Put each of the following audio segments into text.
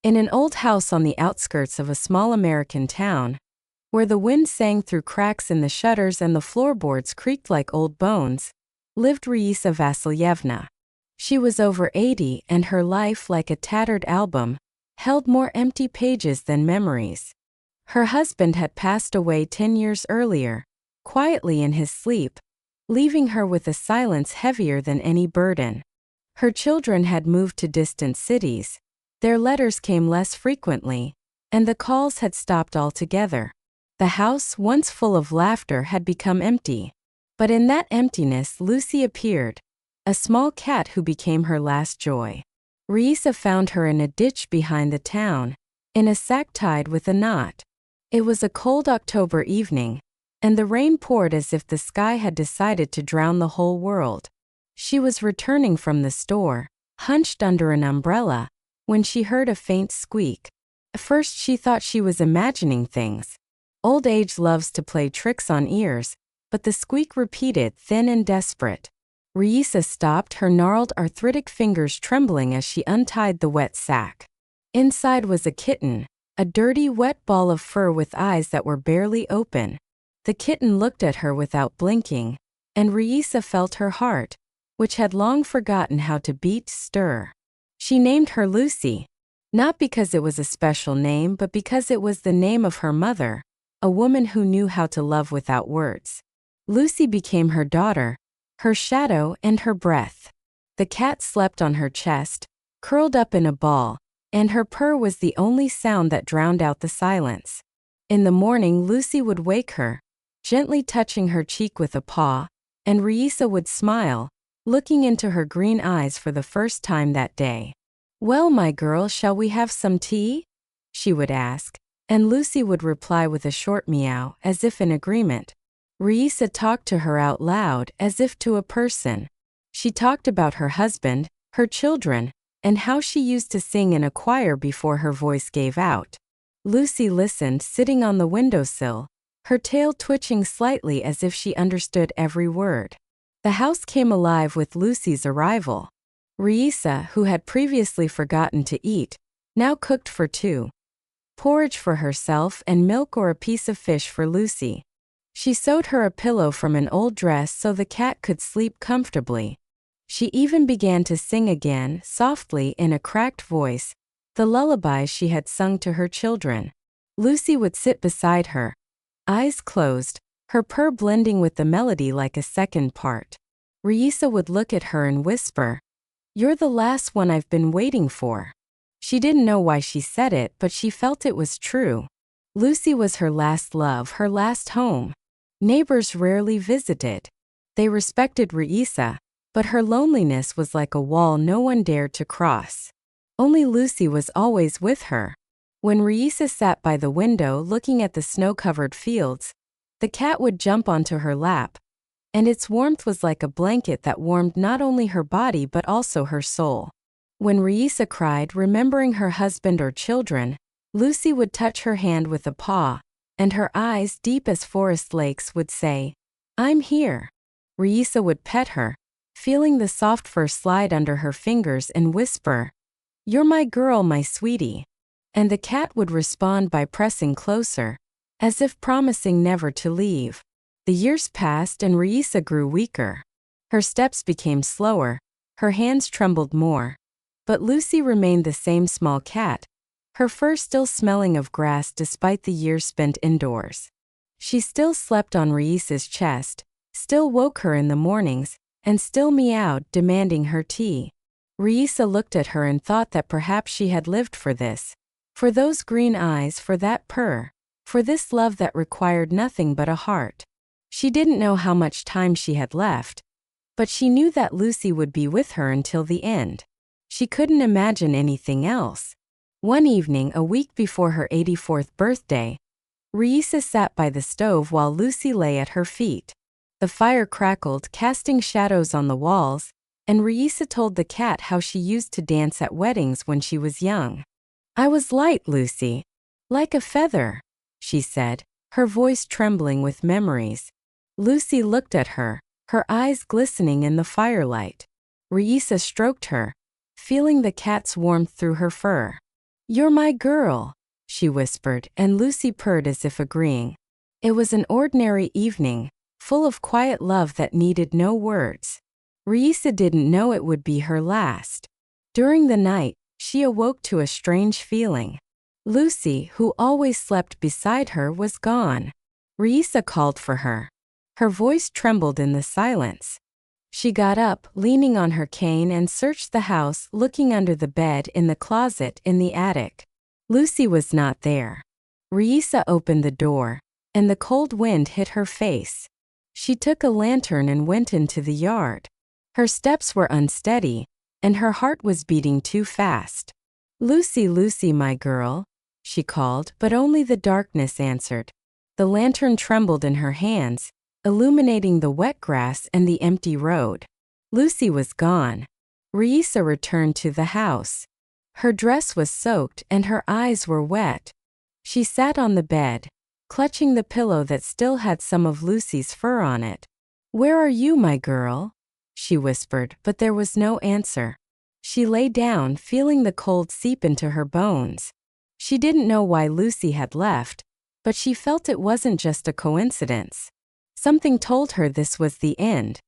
In an old house on the outskirts of a small American town, where the wind sang through cracks in the shutters and the floorboards creaked like old bones, lived Raisa Vasilyevna. She was over 80 and her life, like a tattered album, held more empty pages than memories. Her husband had passed away 10 years earlier, quietly in his sleep, leaving her with a silence heavier than any burden. Her children had moved to distant cities, their letters came less frequently, and the calls had stopped altogether. The house, once full of laughter, had become empty. But in that emptiness Lucy appeared, a small cat who became her last joy. Raisa found her in a ditch behind the town, in a sack tied with a knot. It was a cold October evening, and the rain poured as if the sky had decided to drown the whole world. She was returning from the store, hunched under an umbrella, when she heard a faint squeak. At first she thought she was imagining things. Old age loves to play tricks on ears, but the squeak repeated, thin and desperate. Raisa stopped, her gnarled arthritic fingers trembling as she untied the wet sack. Inside was a kitten, a dirty, wet ball of fur with eyes that were barely open. The kitten looked at her without blinking, and Raisa felt her heart, which had long forgotten how to beat, stir. She named her Lucy, not because it was a special name but because it was the name of her mother, a woman who knew how to love without words. Lucy became her daughter, her shadow and her breath. The cat slept on her chest, curled up in a ball, and her purr was the only sound that drowned out the silence. In the morning Lucy would wake her, gently touching her cheek with a paw, and Raisa would smile, looking into her green eyes for the first time that day. "Well, my girl, shall we have some tea?" she would ask, and Lucy would reply with a short meow, as if in agreement. Raisa talked to her out loud, as if to a person. She talked about her husband, her children, and how she used to sing in a choir before her voice gave out. Lucy listened, sitting on the windowsill, her tail twitching slightly as if she understood every word. The house came alive with Lucy's arrival. Raisa, who had previously forgotten to eat, now cooked for two. Porridge for herself and milk or a piece of fish for Lucy. She sewed her a pillow from an old dress so the cat could sleep comfortably. She even began to sing again, softly in a cracked voice, the lullabies she had sung to her children. Lucy would sit beside her, eyes closed, her purr blending with the melody like a second part. Raisa would look at her and whisper, "You're the last one I've been waiting for." She didn't know why she said it, but she felt it was true. Lucy was her last love, her last home. Neighbors rarely visited. They respected Raisa, but her loneliness was like a wall no one dared to cross. Only Lucy was always with her. When Raisa sat by the window looking at the snow-covered fields, the cat would jump onto her lap, and its warmth was like a blanket that warmed not only her body but also her soul. When Raisa cried, remembering her husband or children, Lucy would touch her hand with a paw, and her eyes, deep as forest lakes, would say, "I'm here." Raisa would pet her, feeling the soft fur slide under her fingers, and whisper, "You're my girl, my sweetie." And the cat would respond by pressing closer, as if promising never to leave. The years passed and Raisa grew weaker. Her steps became slower, her hands trembled more. But Lucy remained the same small cat, her fur still smelling of grass despite the years spent indoors. She still slept on Raisa's chest, still woke her in the mornings, and still meowed, demanding her tea. Raisa looked at her and thought that perhaps she had lived for this, for those green eyes, for that purr, for this love that required nothing but a heart. She didn't know how much time she had left, but she knew that Lucy would be with her until the end. She couldn't imagine anything else. One evening, a week before her 84th birthday, Raisa sat by the stove while Lucy lay at her feet. The fire crackled, casting shadows on the walls, and Raisa told the cat how she used to dance at weddings when she was young. "I was light, Lucy. Like a feather," she said, her voice trembling with memories. Lucy looked at her, her eyes glistening in the firelight. Raisa stroked her, feeling the cat's warmth through her fur. "You're my girl," she whispered, and Lucy purred as if agreeing. It was an ordinary evening, full of quiet love that needed no words. Raisa didn't know it would be her last. During the night, she awoke to a strange feeling. Lucy, who always slept beside her, was gone. Raisa called for her. Her voice trembled in the silence. She got up, leaning on her cane, and searched the house, looking under the bed, in the closet, in the attic. Lucy was not there. Raisa opened the door, and the cold wind hit her face. She took a lantern and went into the yard. Her steps were unsteady, and her heart was beating too fast. "Lucy, Lucy, my girl," she called, but only the darkness answered. The lantern trembled in her hands, illuminating the wet grass and the empty road. Lucy was gone. Raisa returned to the house. Her dress was soaked and her eyes were wet. She sat on the bed, clutching the pillow that still had some of Lucy's fur on it. "Where are you, my girl?" she whispered, but there was no answer. She lay down, feeling the cold seep into her bones. She didn't know why Lucy had left, but she felt it wasn't just a coincidence. Something told her this was the end.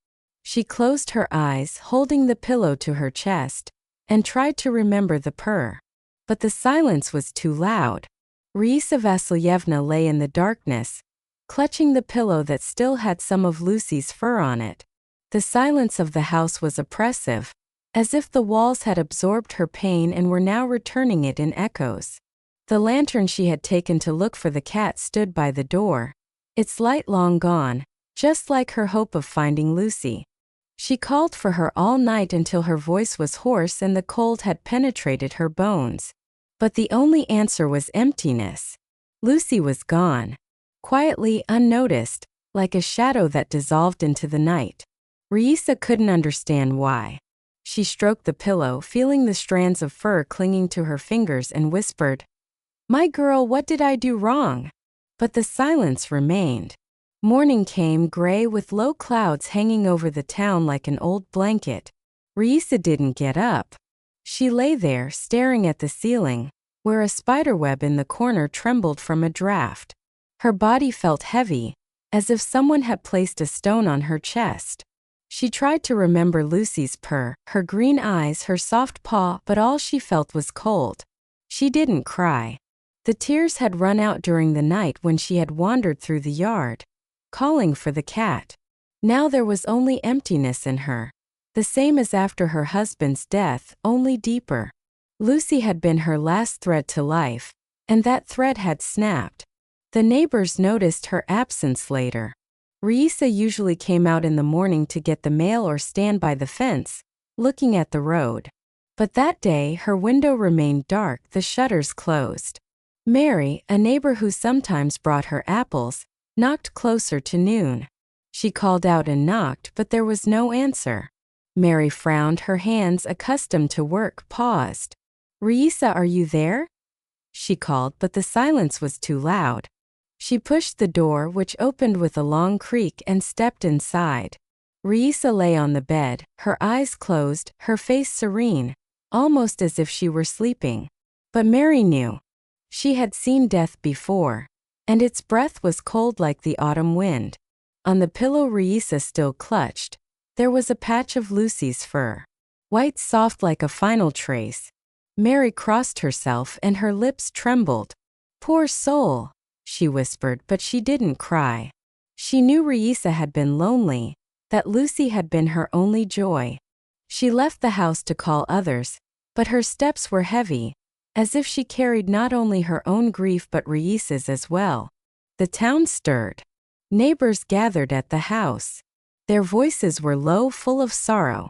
She closed her eyes, holding the pillow to her chest, and tried to remember the purr. But the silence was too loud. Raisa Vasilyevna lay in the darkness, clutching the pillow that still had some of Lucy's fur on it. The silence of the house was oppressive, as if the walls had absorbed her pain and were now returning it in echoes. The lantern she had taken to look for the cat stood by the door, its light long gone, just like her hope of finding Lucy. She called for her all night until her voice was hoarse and the cold had penetrated her bones. But the only answer was emptiness. Lucy was gone, quietly, unnoticed, like a shadow that dissolved into the night. Raisa couldn't understand why. She stroked the pillow, feeling the strands of fur clinging to her fingers, and whispered, "My girl, what did I do wrong?" But the silence remained. Morning came, gray with low clouds hanging over the town like an old blanket. Raisa didn't get up. She lay there, staring at the ceiling, where a spiderweb in the corner trembled from a draft. Her body felt heavy, as if someone had placed a stone on her chest. She tried to remember Lucy's purr, her green eyes, her soft paw, but all she felt was cold. She didn't cry. The tears had run out during the night when she had wandered through the yard, calling for the cat. Now there was only emptiness in her, the same as after her husband's death, only deeper. Lucy had been her last thread to life, and that thread had snapped. The neighbors noticed her absence later. Raisa usually came out in the morning to get the mail or stand by the fence, looking at the road. But that day her window remained dark, the shutters closed. Mary, a neighbor who sometimes brought her apples, knocked closer to noon. She called out and knocked, but there was no answer. Mary frowned, her hands, accustomed to work, paused. "Raisa, are you there?" she called, but the silence was too loud. She pushed the door, which opened with a long creak, and stepped inside. Raisa lay on the bed, her eyes closed, her face serene, almost as if she were sleeping. But Mary knew. She had seen death before, and its breath was cold like the autumn wind. On the pillow Raisa still clutched, there was a patch of Lucy's fur, white, soft like a final trace. Mary crossed herself and her lips trembled. "Poor soul," she whispered, but she didn't cry. She knew Raisa had been lonely, that Lucy had been her only joy. She left the house to call others, but her steps were heavy, as if she carried not only her own grief but Raisa's as well. The town stirred. Neighbors gathered at the house. Their voices were low, full of sorrow.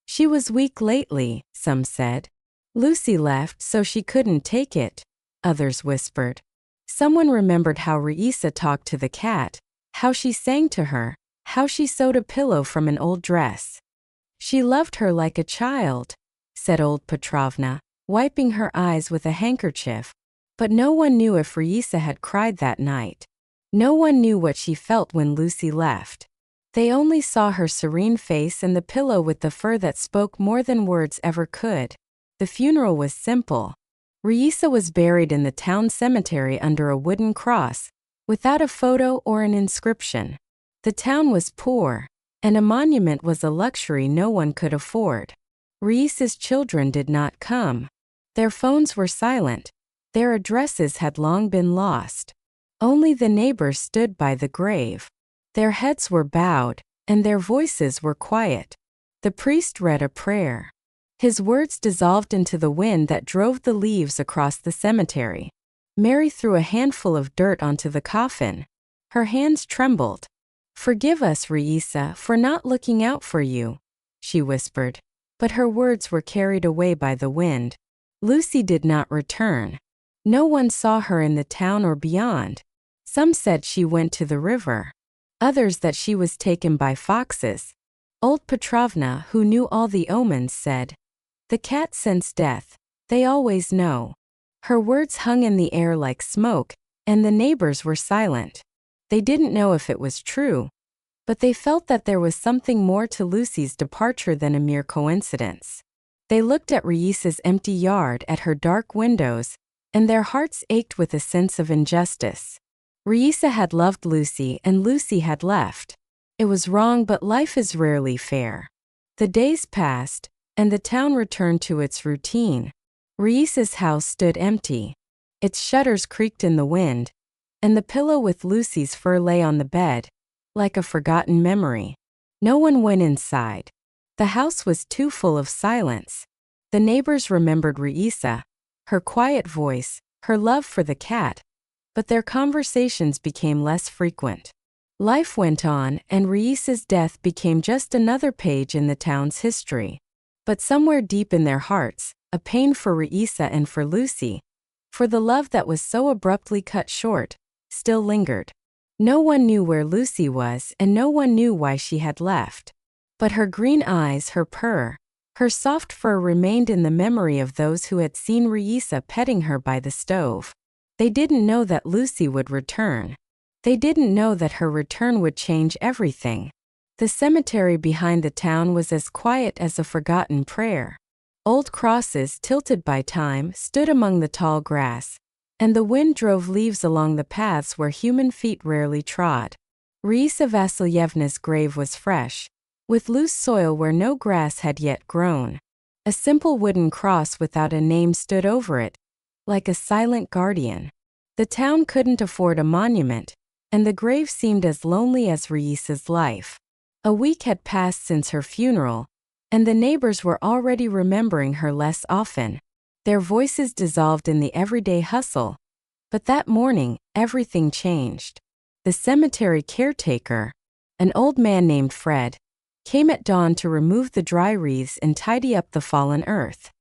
"She was weak lately," some said. "Lucy left so she couldn't take it," others whispered. Someone remembered how Raisa talked to the cat, how she sang to her, how she sewed a pillow from an old dress. "She loved her like a child," said old Petrovna, wiping her eyes with a handkerchief. But no one knew if Raisa had cried that night. No one knew what she felt when Lucy left. They only saw her serene face and the pillow with the fur that spoke more than words ever could. The funeral was simple. Raisa was buried in the town cemetery under a wooden cross, without a photo or an inscription. The town was poor, and a monument was a luxury no one could afford. Raisa's children did not come. Their phones were silent. Their addresses had long been lost. Only the neighbors stood by the grave. Their heads were bowed, and their voices were quiet. The priest read a prayer. His words dissolved into the wind that drove the leaves across the cemetery. Mary threw a handful of dirt onto the coffin. Her hands trembled. "Forgive us, Raisa, for not looking out for you," she whispered. But her words were carried away by the wind. Lucy did not return. No one saw her in the town or beyond. Some said she went to the river. Others that she was taken by foxes. Old Petrovna, who knew all the omens, said, "The cat scents death. They always know." Her words hung in the air like smoke, and the neighbors were silent. They didn't know if it was true, but they felt that there was something more to Lucy's departure than a mere coincidence. They looked at Raisa's empty yard, at her dark windows, and their hearts ached with a sense of injustice. Raisa had loved Lucy, and Lucy had left. It was wrong, but life is rarely fair. The days passed, and the town returned to its routine. Raisa's house stood empty. Its shutters creaked in the wind, and the pillow with Lucy's fur lay on the bed, like a forgotten memory. No one went inside. The house was too full of silence. The neighbors remembered Raisa, her quiet voice, her love for the cat, but their conversations became less frequent. Life went on, and Raisa's death became just another page in the town's history. But somewhere deep in their hearts, a pain for Raisa and for Lucy, for the love that was so abruptly cut short, still lingered. No one knew where Lucy was, and no one knew why she had left. But her green eyes, her purr, her soft fur remained in the memory of those who had seen Raisa petting her by the stove. They didn't know that Lucy would return. They didn't know that her return would change everything. The cemetery behind the town was as quiet as a forgotten prayer. Old crosses, tilted by time, stood among the tall grass, and the wind drove leaves along the paths where human feet rarely trod. Raisa Vasilyevna's grave was fresh, with loose soil where no grass had yet grown. A simple wooden cross without a name stood over it, like a silent guardian. The town couldn't afford a monument, and the grave seemed as lonely as Raisa's life. A week had passed since her funeral, and the neighbors were already remembering her less often. Their voices dissolved in the everyday hustle. But that morning, everything changed. The cemetery caretaker, an old man named Fred, came at dawn to remove the dry wreaths and tidy up the fallen earth.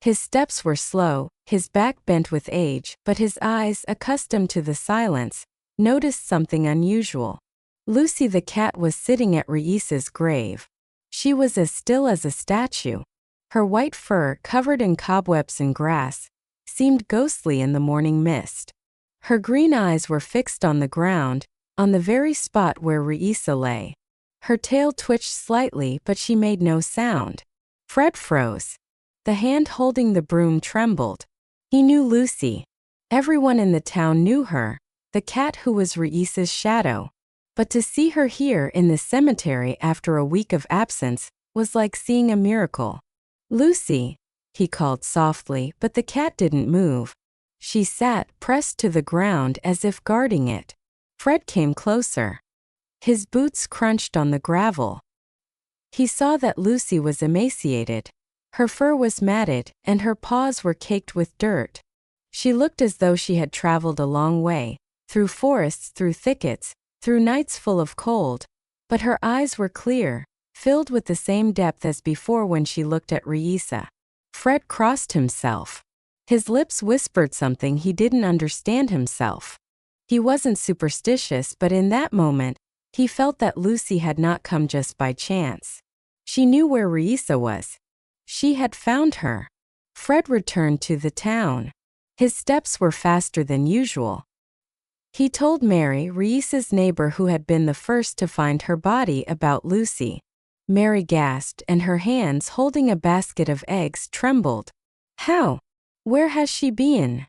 His steps were slow, his back bent with age, but his eyes, accustomed to the silence, noticed something unusual. Lucy the cat was sitting at Raisa's grave. She was as still as a statue. Her white fur, covered in cobwebs and grass, seemed ghostly in the morning mist. Her green eyes were fixed on the ground, on the very spot where Raisa lay. Her tail twitched slightly, but she made no sound. Fred froze. The hand holding the broom trembled. He knew Lucy. Everyone in the town knew her, the cat who was Raisa's shadow. But to see her here in the cemetery after a week of absence was like seeing a miracle. "Lucy," he called softly, but the cat didn't move. She sat, pressed to the ground as if guarding it. Fred came closer. His boots crunched on the gravel. He saw that Lucy was emaciated. Her fur was matted, and her paws were caked with dirt. She looked as though she had traveled a long way, through forests, through thickets, through nights full of cold, but her eyes were clear, filled with the same depth as before when she looked at Raisa. Fred crossed himself. His lips whispered something he didn't understand himself. He wasn't superstitious, but in that moment, he felt that Lucy had not come just by chance. She knew where Raisa was. She had found her. Fred returned to the town. His steps were faster than usual. He told Mary, Raisa's neighbor who had been the first to find her body, about Lucy. Mary gasped, and her hands holding a basket of eggs trembled. "How? "Where has she been?"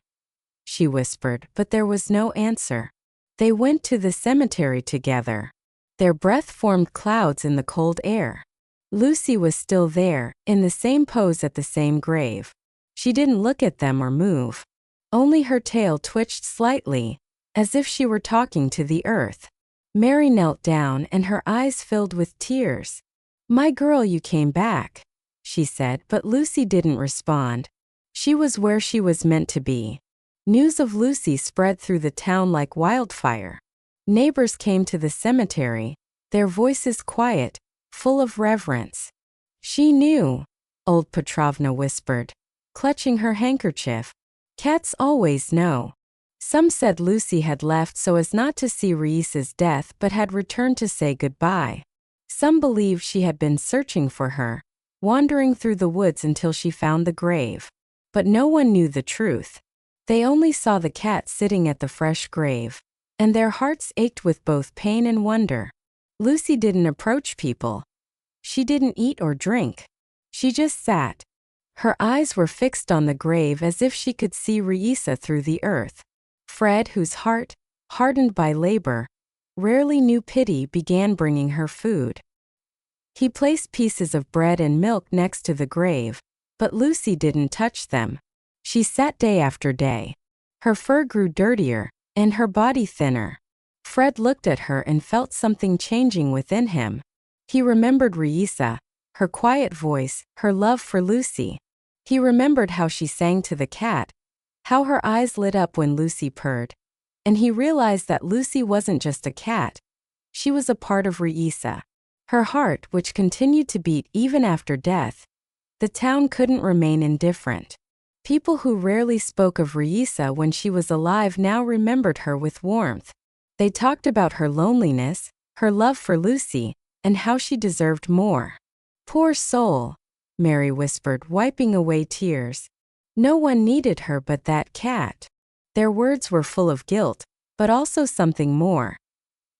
she whispered, but there was no answer. They went to the cemetery together. Their breath formed clouds in the cold air. Lucy was still there, in the same pose at the same grave. She didn't look at them or move. Only her tail twitched slightly, as if she were talking to the earth. Mary knelt down and her eyes filled with tears. "My girl, you came back," she said, but Lucy didn't respond. She was where she was meant to be. News of Lucy spread through the town like wildfire. Neighbors came to the cemetery, their voices quiet, full of reverence. "She knew," old Petrovna whispered, clutching her handkerchief. "Cats always know." Some said Lucy had left so as not to see Raisa's death but had returned to say goodbye. Some believed she had been searching for her, wandering through the woods until she found the grave. But no one knew the truth. They only saw the cat sitting at the fresh grave, and their hearts ached with both pain and wonder. Lucy didn't approach people. She didn't eat or drink. She just sat. Her eyes were fixed on the grave as if she could see Raisa through the earth. Fred, whose heart, hardened by labor, rarely knew pity, began bringing her food. He placed pieces of bread and milk next to the grave, but Lucy didn't touch them. She sat day after day. Her fur grew dirtier, and her body thinner. Fred looked at her and felt something changing within him. He remembered Raisa, her quiet voice, her love for Lucy. He remembered how she sang to the cat, how her eyes lit up when Lucy purred. And he realized that Lucy wasn't just a cat. She was a part of Raisa. Her heart, which continued to beat even after death. The town couldn't remain indifferent. People who rarely spoke of Raisa when she was alive now remembered her with warmth. They talked about her loneliness, her love for Lucy, and how she deserved more. "Poor soul," Mary whispered, wiping away tears. "No one needed her but that cat." Their words were full of guilt, but also something more.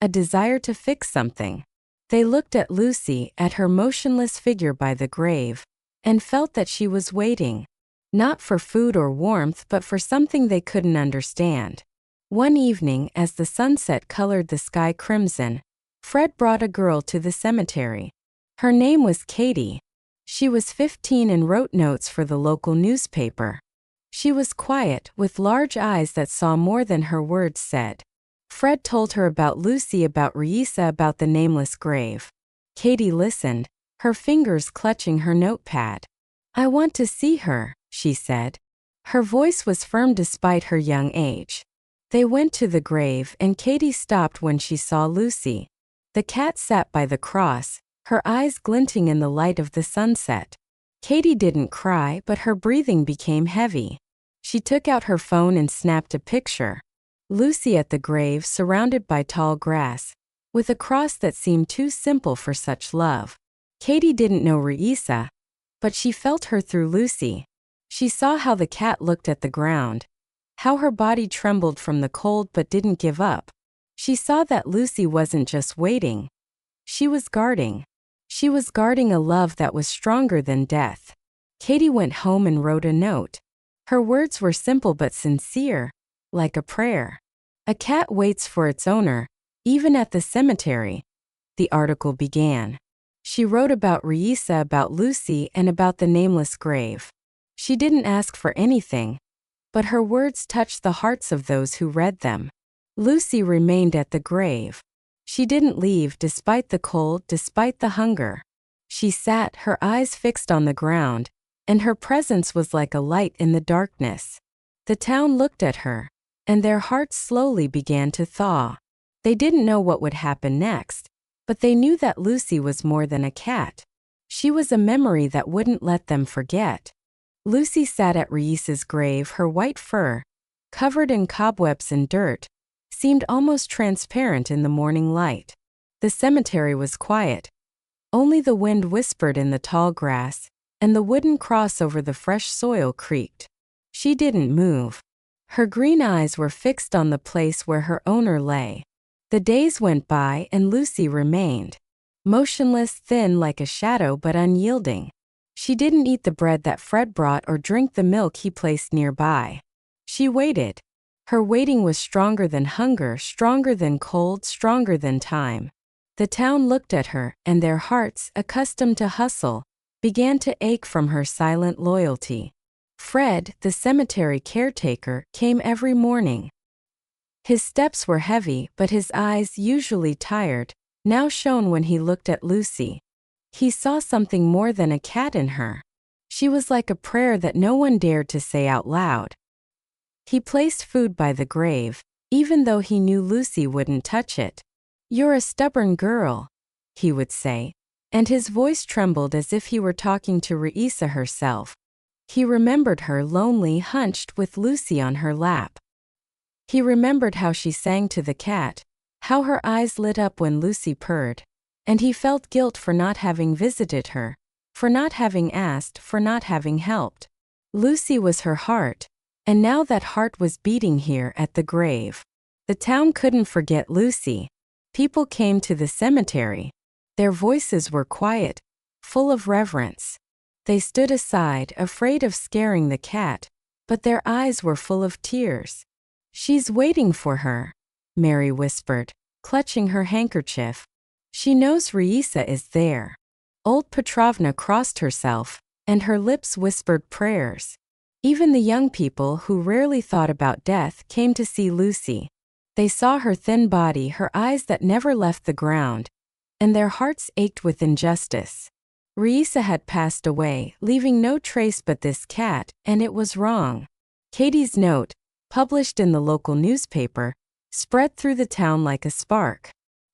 A desire to fix something. They looked at Lucy, at her motionless figure by the grave, and felt that she was waiting. Not for food or warmth but for something they couldn't understand. One evening, as the sunset colored the sky crimson, Fred brought a girl to the cemetery. Her name was Katie. She was 15 and wrote notes for the local newspaper. She was quiet, with large eyes that saw more than her words said. Fred told her about Lucy, about Raisa, about the nameless grave. Katie listened, her fingers clutching her notepad. "I want to see her," she said. Her voice was firm despite her young age. They went to the grave and Katie stopped when she saw Lucy. The cat sat by the cross, her eyes glinting in the light of the sunset. Katie didn't cry, but her breathing became heavy. She took out her phone and snapped a picture. Lucy at the grave, surrounded by tall grass, with a cross that seemed too simple for such love. Katie didn't know Raisa, but she felt her through Lucy. She saw how the cat looked at the ground, how her body trembled from the cold but didn't give up. She saw that Lucy wasn't just waiting. She was guarding. She was guarding a love that was stronger than death. Katie went home and wrote a note. Her words were simple but sincere, like a prayer. "A cat waits for its owner, even at the cemetery," the article began. She wrote about Raisa, about Lucy, and about the nameless grave. She didn't ask for anything, but her words touched the hearts of those who read them. Lucy remained at the grave. She didn't leave despite the cold, despite the hunger. She sat, her eyes fixed on the ground, and her presence was like a light in the darkness. The town looked at her, and their hearts slowly began to thaw. They didn't know what would happen next, but they knew that Lucy was more than a cat. She was a memory that wouldn't let them forget. Lucy sat at Raisa's grave, her white fur, covered in cobwebs and dirt, seemed almost transparent in the morning light. The cemetery was quiet. Only the wind whispered in the tall grass, and the wooden cross over the fresh soil creaked. She didn't move. Her green eyes were fixed on the place where her owner lay. The days went by and Lucy remained, motionless, thin like a shadow but unyielding. She didn't eat the bread that Fred brought or drink the milk he placed nearby. She waited. Her waiting was stronger than hunger, stronger than cold, stronger than time. The town looked at her, and their hearts, accustomed to hustle, began to ache from her silent loyalty. Fred, the cemetery caretaker, came every morning. His steps were heavy, but his eyes, usually tired, now shone when he looked at Lucy. He saw something more than a cat in her. She was like a prayer that no one dared to say out loud. He placed food by the grave, even though he knew Lucy wouldn't touch it. "You're a stubborn girl," he would say, and his voice trembled as if he were talking to Raisa herself. He remembered her lonely, hunched with Lucy on her lap. He remembered how she sang to the cat, how her eyes lit up when Lucy purred, and he felt guilt for not having visited her, for not having asked, for not having helped. Lucy was her heart, and now that heart was beating here at the grave. The town couldn't forget Lucy. People came to the cemetery. Their voices were quiet, full of reverence. They stood aside, afraid of scaring the cat, but their eyes were full of tears. "She's waiting for her," Mary whispered, clutching her handkerchief. "She knows Raisa is there." Old Petrovna crossed herself, and her lips whispered prayers. Even the young people who rarely thought about death came to see Lucy. They saw her thin body, her eyes that never left the ground, and their hearts ached with injustice. Raisa had passed away, leaving no trace but this cat, and it was wrong. Katie's note, published in the local newspaper, spread through the town like a spark.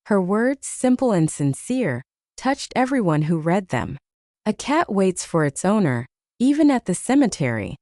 Her words, simple and sincere, touched everyone who read them. "A cat waits for its owner, even at the cemetery,"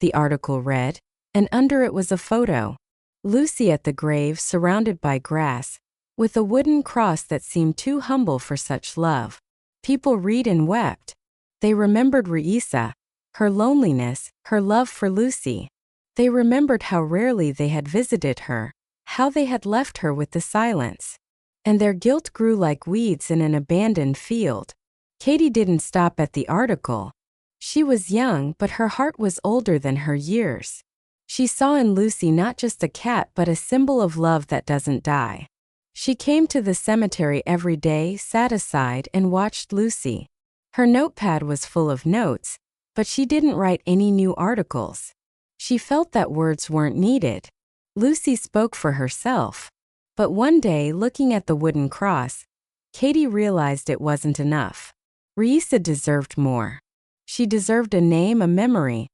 the article read, and under it was a photo. Lucy at the grave, surrounded by grass, with a wooden cross that seemed too humble for such love. People read and wept. They remembered Raisa, her loneliness, her love for Lucy. They remembered how rarely they had visited her, how they had left her with the silence. And their guilt grew like weeds in an abandoned field. Katie didn't stop at the article. She was young, but her heart was older than her years. She saw in Lucy not just a cat but a symbol of love that doesn't die. She came to the cemetery every day, sat aside, and watched Lucy. Her notepad was full of notes, but she didn't write any new articles. She felt that words weren't needed. Lucy spoke for herself. But one day, looking at the wooden cross, Katie realized it wasn't enough. Raisa deserved more. She deserved a name, a memory,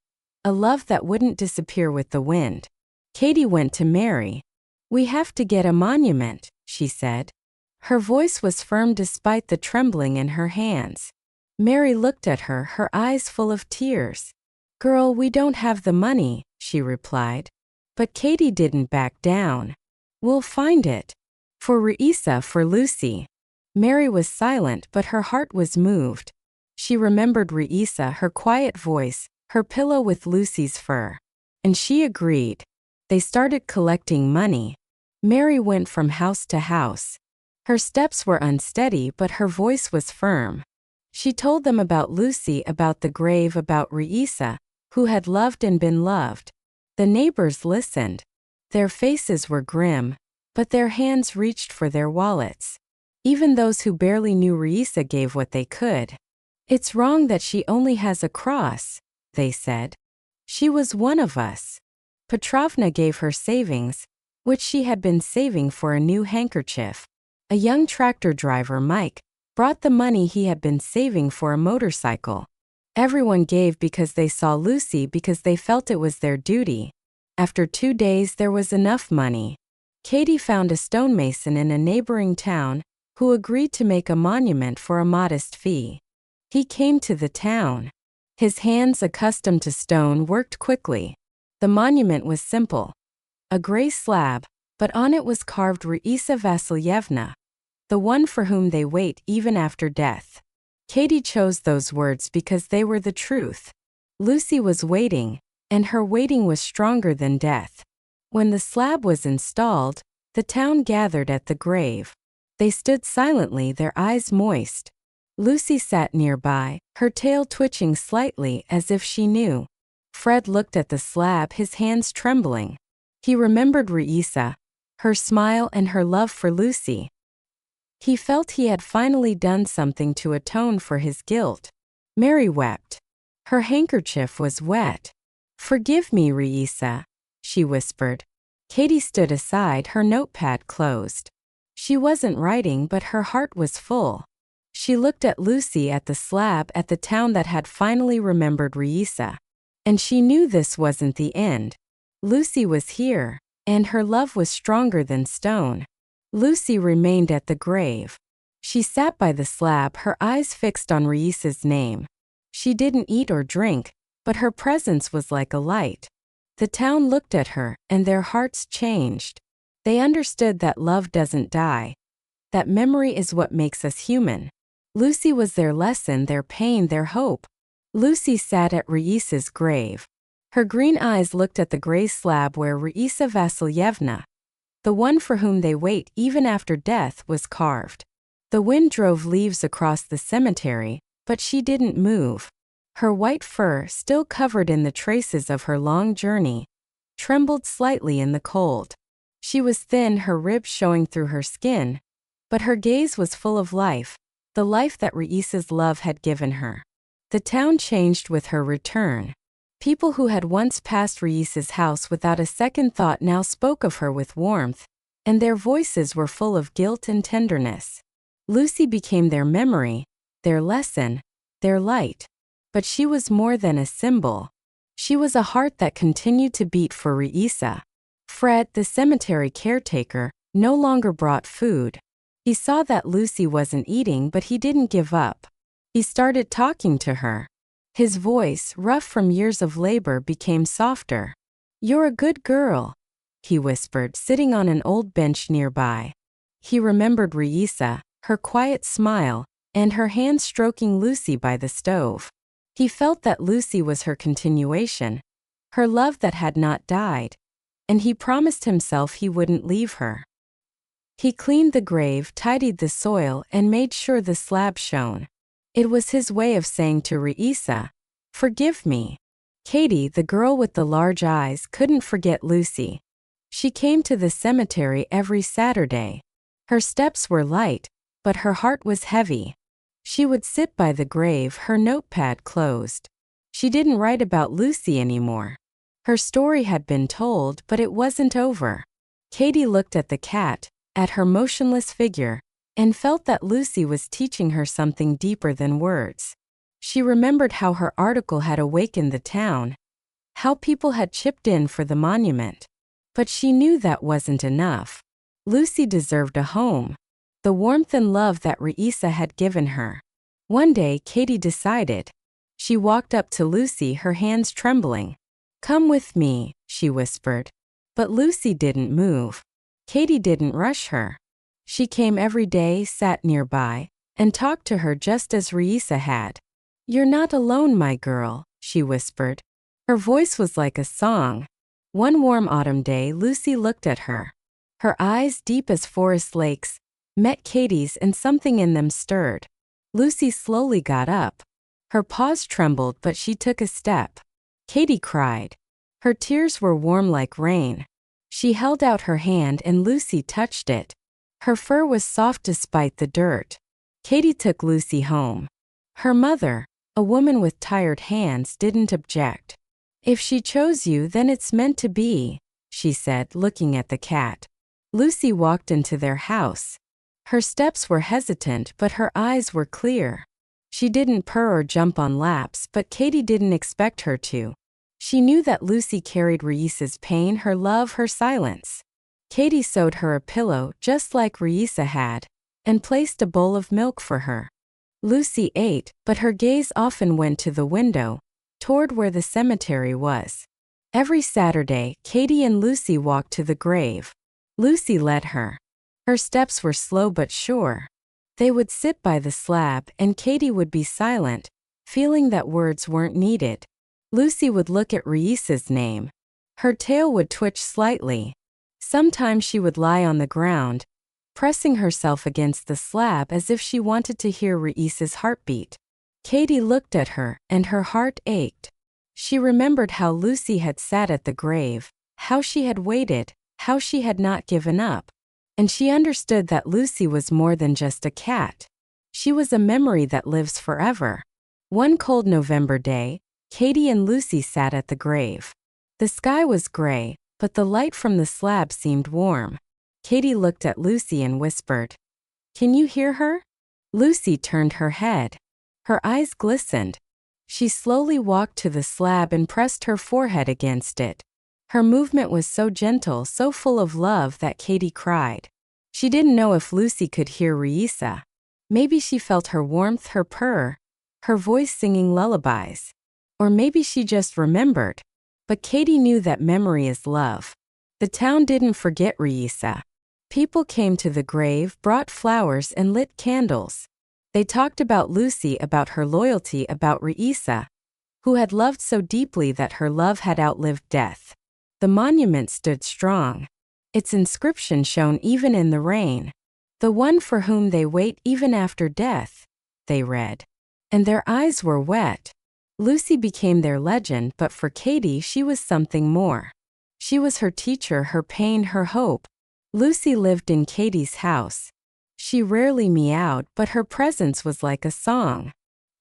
a love that wouldn't disappear with the wind. Katie went to Mary. "We have to get a monument," she said. Her voice was firm despite the trembling in her hands. Mary looked at her, her eyes full of tears. "Girl, we don't have the money," she replied. But Katie didn't back down. "We'll find it. For Raisa, for Lucy." Mary was silent, but her heart was moved. She remembered Raisa, her quiet voice, her pillow with Lucy's fur. And she agreed. They started collecting money. Mary went from house to house. Her steps were unsteady, but her voice was firm. She told them about Lucy, about the grave, about Raisa, who had loved and been loved. The neighbors listened. Their faces were grim, but their hands reached for their wallets. Even those who barely knew Raisa gave what they could. "It's wrong that she only has a cross," they said. "She was one of us." Petrovna gave her savings, which she had been saving for a new handkerchief. A young tractor driver, Mike, brought the money he had been saving for a motorcycle. Everyone gave because they saw Lucy, because they felt it was their duty. After 2 days there was enough money. Katie found a stonemason in a neighboring town who agreed to make a monument for a modest fee. He came to the town. His hands, accustomed to stone, worked quickly. The monument was simple. A gray slab, but on it was carved Raisa Vasilyevna, the one for whom they wait even after death. Katie chose those words because they were the truth. Lucy was waiting, and her waiting was stronger than death. When the slab was installed, the town gathered at the grave. They stood silently, their eyes moist. Lucy sat nearby, her tail twitching slightly as if she knew. Fred looked at the slab, his hands trembling. He remembered Raisa, her smile and her love for Lucy. He felt he had finally done something to atone for his guilt. Mary wept. Her handkerchief was wet. "Forgive me, Raisa," she whispered. Katie stood aside, her notepad closed. She wasn't writing, but her heart was full. She looked at Lucy, at the slab, at the town that had finally remembered Raisa. And she knew this wasn't the end. Lucy was here, and her love was stronger than stone. Lucy remained at the grave. She sat by the slab, her eyes fixed on Raisa's name. She didn't eat or drink, but her presence was like a light. The town looked at her, and their hearts changed. They understood that love doesn't die, that memory is what makes us human. Lucy was their lesson, their pain, their hope. Lucy sat at Raisa's grave. Her green eyes looked at the gray slab where Raisa Vasilyevna, the one for whom they wait even after death, was carved. The wind drove leaves across the cemetery, but she didn't move. Her white fur, still covered in the traces of her long journey, trembled slightly in the cold. She was thin, her ribs showing through her skin, but her gaze was full of life, the life that Raisa's love had given her. The town changed with her return. People who had once passed Raisa's house without a second thought now spoke of her with warmth, and their voices were full of guilt and tenderness. Lucy became their memory, their lesson, their light. But she was more than a symbol. She was a heart that continued to beat for Raisa. Fred, the cemetery caretaker, no longer brought food. He saw that Lucy wasn't eating, but he didn't give up. He started talking to her. His voice, rough from years of labor, became softer. "You're a good girl," he whispered, sitting on an old bench nearby. He remembered Raisa, her quiet smile, and her hand stroking Lucy by the stove. He felt that Lucy was her continuation, her love that had not died, and he promised himself he wouldn't leave her. He cleaned the grave, tidied the soil, and made sure the slab shone. It was his way of saying to Raisa, "Forgive me." Katie, the girl with the large eyes, couldn't forget Lucy. She came to the cemetery every Saturday. Her steps were light, but her heart was heavy. She would sit by the grave, her notepad closed. She didn't write about Lucy anymore. Her story had been told, but it wasn't over. Katie looked at the cat, at her motionless figure, and felt that Lucy was teaching her something deeper than words. She remembered how her article had awakened the town, how people had chipped in for the monument. But she knew that wasn't enough. Lucy deserved a home, the warmth and love that Raisa had given her. One day, Katie decided. She walked up to Lucy, her hands trembling. "Come with me," she whispered. But Lucy didn't move. Katie didn't rush her. She came every day, sat nearby, and talked to her just as Raisa had. "You're not alone, my girl," she whispered. Her voice was like a song. One warm autumn day, Lucy looked at her. Her eyes, deep as forest lakes, met Katie's, and something in them stirred. Lucy slowly got up. Her paws trembled, but she took a step. Katie cried. Her tears were warm like rain. She held out her hand and Lucy touched it. Her fur was soft despite the dirt. Katie took Lucy home. Her mother, a woman with tired hands, didn't object. "If she chose you, then it's meant to be," she said, looking at the cat. Lucy walked into their house. Her steps were hesitant, but her eyes were clear. She didn't purr or jump on laps, but Katie didn't expect her to. She knew that Lucy carried Raisa's pain, her love, her silence. Katie sewed her a pillow, just like Raisa had, and placed a bowl of milk for her. Lucy ate, but her gaze often went to the window, toward where the cemetery was. Every Saturday, Katie and Lucy walked to the grave. Lucy led her. Her steps were slow but sure. They would sit by the slab, and Katie would be silent, feeling that words weren't needed. Lucy would look at Raisa's name. Her tail would twitch slightly. Sometimes she would lie on the ground, pressing herself against the slab as if she wanted to hear Raisa's heartbeat. Katie looked at her, and her heart ached. She remembered how Lucy had sat at the grave, how she had waited, how she had not given up. And she understood that Lucy was more than just a cat. She was a memory that lives forever. One cold November day, Katie and Lucy sat at the grave. The sky was gray, but the light from the slab seemed warm. Katie looked at Lucy and whispered, "Can you hear her?" Lucy turned her head. Her eyes glistened. She slowly walked to the slab and pressed her forehead against it. Her movement was so gentle, so full of love that Katie cried. She didn't know if Lucy could hear Raisa. Maybe she felt her warmth, her purr, her voice singing lullabies. Or maybe she just remembered. But Katie knew that memory is love. The town didn't forget Raisa. People came to the grave, brought flowers, and lit candles. They talked about Lucy, about her loyalty, about Raisa, who had loved so deeply that her love had outlived death. The monument stood strong. Its inscription shone even in the rain. "The one for whom they wait even after death," they read. And their eyes were wet. Lucy became their legend, but for Katie she was something more. She was her teacher, her pain, her hope. Lucy lived in Katie's house. She rarely meowed, but her presence was like a song.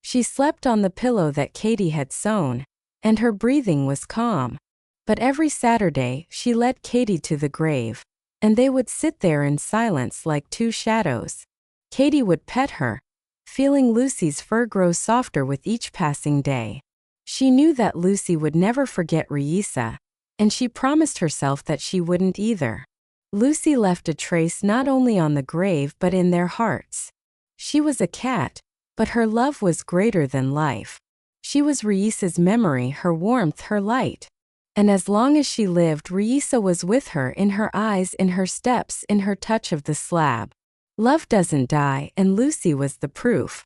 She slept on the pillow that Katie had sewn, and her breathing was calm. But every Saturday, she led Katie to the grave, and they would sit there in silence like two shadows. Katie would pet her, feeling Lucy's fur grow softer with each passing day. She knew that Lucy would never forget Raisa, and she promised herself that she wouldn't either. Lucy left a trace not only on the grave but in their hearts. She was a cat, but her love was greater than life. She was Raisa's memory, her warmth, her light. And as long as she lived, Raisa was with her, in her eyes, in her steps, in her touch of the slab. Love doesn't die, and Lucy was the proof.